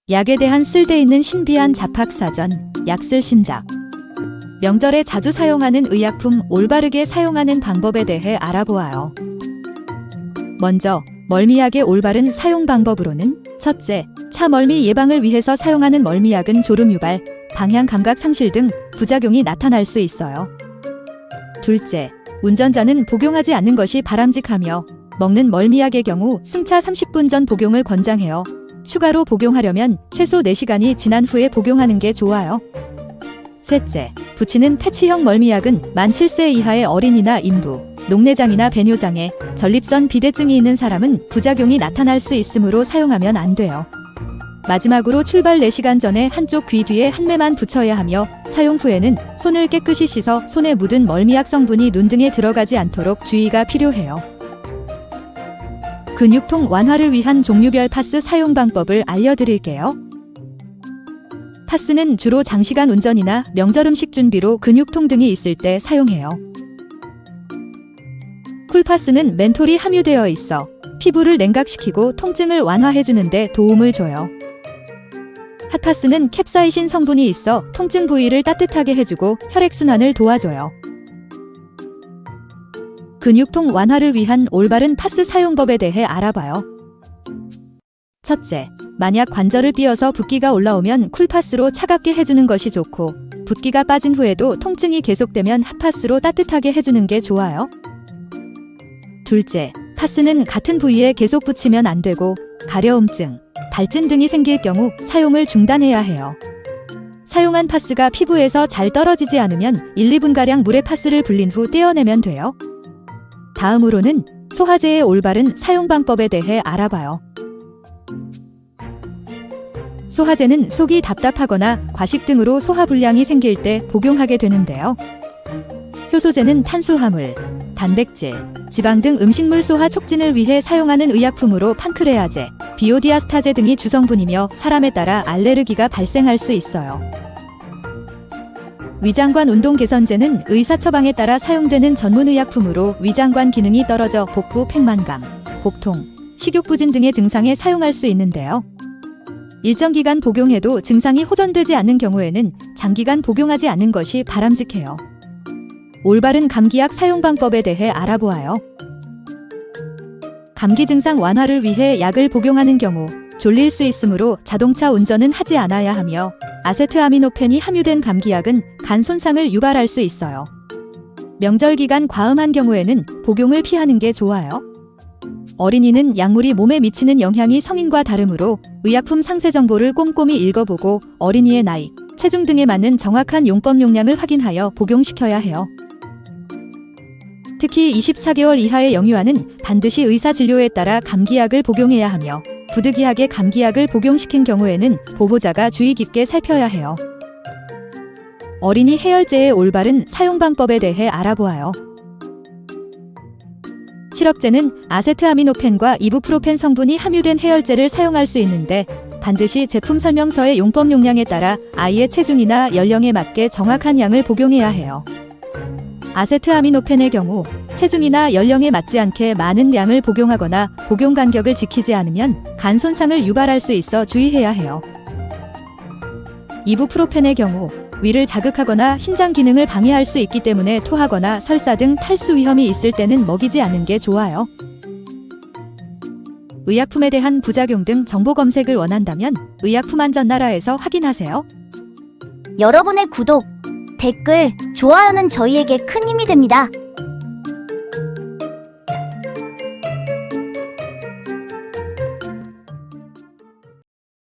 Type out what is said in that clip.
약에 대한 쓸데있는 신비한 잡학사전, 약쓸 신작. 명절에 자주 사용하는 의약품 올바르게 사용하는 방법에 대해 알아보아요. 먼저 멀미약의 올바른 사용 방법으로는 첫째, 차 멀미 예방을 위해서 사용하는 멀미약은 졸음 유발, 방향 감각 상실 등 부작용이 나타날 수 있어요. 둘째, 운전자는 복용하지 않는 것이 바람직하며 먹는 멀미약의 경우 승차 30분 전 복용을 권장해요. 추가로 복용하려면 최소 4시간이 지난 후에 복용하는 게 좋아요. 셋째, 붙이는 패치형 멀미약은 만 7세 이하의 어린이나 인부, 녹내장이나 배뇨장애, 전립선 비대증이 있는 사람은 부작용이 나타날 수 있으므로 사용하면 안 돼요. 마지막으로 출발 4시간 전에 한쪽 귀 뒤에 한 매만 붙여야 하며 사용 후에는 손을 깨끗이 씻어 손에 묻은 멀미약 성분이 눈 등에 들어가지 않도록 주의가 필요해요. 근육통 완화를 위한 종류별 파스 사용 방법을 알려드릴게요. 파스는 주로 장시간 운전이나 명절 음식 준비로 근육통 등이 있을 때 사용해요. 쿨파스는 멘톨이 함유되어 있어 피부를 냉각시키고 통증을 완화해주는 데 도움을 줘요. 핫파스는 캡사이신 성분이 있어 통증 부위를 따뜻하게 해주고 혈액순환을 도와줘요. 근육통 완화를 위한 올바른 파스 사용법에 대해 알아봐요. 첫째, 만약 관절을 삐어서 붓기가 올라오면 쿨파스로 차갑게 해주는 것이 좋고, 붓기가 빠진 후에도 통증이 계속되면 핫파스로 따뜻하게 해주는 게 좋아요. 둘째, 파스는 같은 부위에 계속 붙이면 안 되고 가려움증, 발진 등이 생길 경우 사용을 중단해야 해요. 사용한 파스가 피부에서 잘 떨어지지 않으면 1, 2분가량 물에 파스를 불린 후 떼어내면 돼요. 다음으로는 소화제의 올바른 사용 방법에 대해 알아봐요. 소화제는 속이 답답하거나 과식 등으로 소화불량이 생길 때 복용하게 되는데요. 효소제는 탄수화물, 단백질, 지방 등 음식물 소화 촉진을 위해 사용하는 의약품으로 판크레아제, 비오디아스타제 등이 주성분이며 사람에 따라 알레르기가 발생할 수 있어요. 위장관 운동 개선제는 의사 처방에 따라 사용되는 전문의약품으로 위장관 기능이 떨어져 복부 팽만감, 복통, 식욕부진 등의 증상에 사용할 수 있는데요. 일정 기간 복용해도 증상이 호전되지 않는 경우에는 장기간 복용하지 않는 것이 바람직해요. 올바른 감기약 사용 방법에 대해 알아보아요. 감기 증상 완화를 위해 약을 복용하는 경우 졸릴 수 있으므로 자동차 운전은 하지 않아야 하며 아세트아미노펜이 함유된 감기약은 간 손상을 유발할 수 있어요. 명절 기간 과음한 경우에는 복용을 피하는 게 좋아요. 어린이는 약물이 몸에 미치는 영향이 성인과 다르므로 의약품 상세 정보를 꼼꼼히 읽어보고 어린이의 나이, 체중 등에 맞는 정확한 용법 용량을 확인하여 복용시켜야 해요. 특히 24개월 이하의 영유아는 반드시 의사 진료에 따라 감기약을 복용해야 하며 부득이하게 감기약을 복용시킨 경우에는 보호자가 주의 깊게 살펴야 해요. 어린이 해열제의 올바른 사용 방법에 대해 알아보아요. 시럽제는 아세트아미노펜과 이부프로펜 성분이 함유된 해열제를 사용할 수 있는데 반드시 제품 설명서의 용법 용량에 따라 아이의 체중이나 연령에 맞게 정확한 양을 복용해야 해요. 아세트아미노펜의 경우 체중이나 연령에 맞지 않게 많은 양을 복용하거나 복용 간격을 지키지 않으면 간 손상을 유발할 수 있어 주의해야 해요. 이부프로펜의 경우 위를 자극하거나 신장 기능을 방해할 수 있기 때문에 토하거나 설사 등 탈수 위험이 있을 때는 먹이지 않는 게 좋아요. 의약품에 대한 부작용 등 정보 검색을 원한다면 의약품안전나라에서 확인하세요. 여러분의 구독, 댓글, 좋아요는 저희에게 큰 힘이 됩니다.